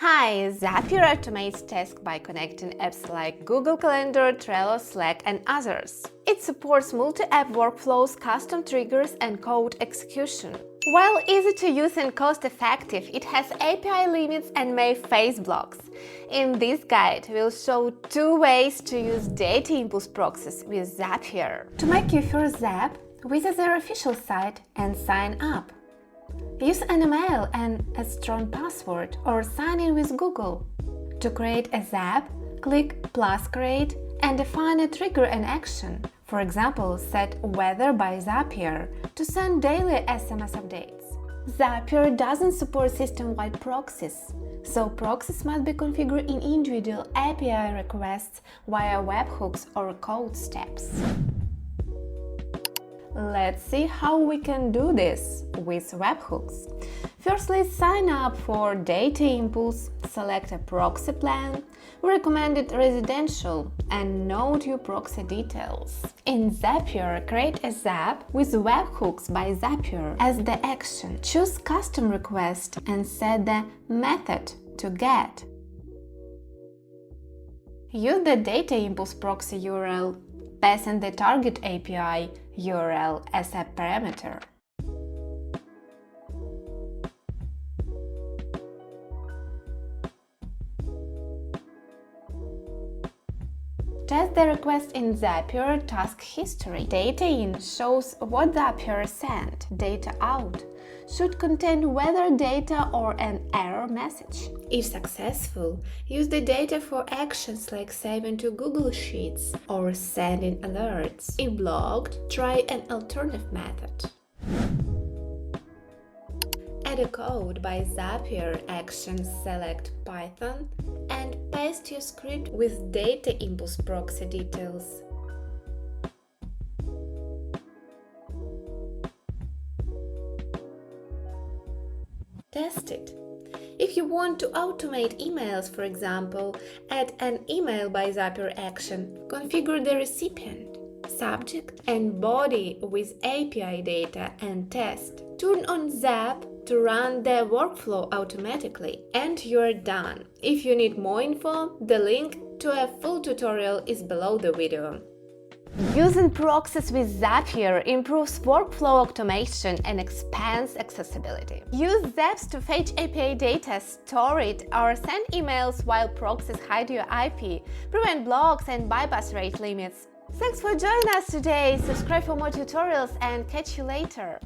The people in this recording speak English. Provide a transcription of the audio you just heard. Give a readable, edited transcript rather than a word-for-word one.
Hi, Zapier automates tasks by connecting apps like Google Calendar, Trello, Slack, and others. It supports multi-app workflows, custom triggers, and code execution. While easy to use and cost-effective, it has API limits and may face blocks. In this guide, we'll show 2 ways to use DataImpulse proxies with Zapier. To make your first Zap, visit their official site and sign up. Use an email and a strong password or sign in with Google. To create a Zap, click +Create and define a trigger and action. For example, set Weather by Zapier to send daily SMS updates. Zapier doesn't support system-wide proxies, so proxies must be configured in individual API requests via webhooks or code steps. Let's see how we can do this with webhooks. Firstly, sign up for DataImpulse, select a proxy plan, recommended residential, and note your proxy details. In Zapier, create a Zap with Webhooks by Zapier as the action. Choose Custom Request and set the method to get. Use the DataImpulse proxy URL, passing the target API URL as a parameter. Test the request in Zapier Task History. Data in shows what Zapier sent. Data out should contain weather data or an error message. If successful, use the data for actions like saving to Google Sheets or sending alerts. If blocked, try an alternative method. Add a code by Zapier action, select Python and paste your script with DataImpulse proxy details. Test it. If you want to automate emails, for example, add an email by Zapier action. Configure the recipient, subject, and body with API data and test. Turn on Zap to run the workflow automatically, and you're done. If you need more info, the link to a full tutorial is below the video. Using proxies with Zapier improves workflow automation and expands accessibility. Use Zaps to fetch API data, store it, or send emails while proxies hide your IP, prevent blocks, and bypass rate limits. Thanks for joining us today. Subscribe for more tutorials and catch you later.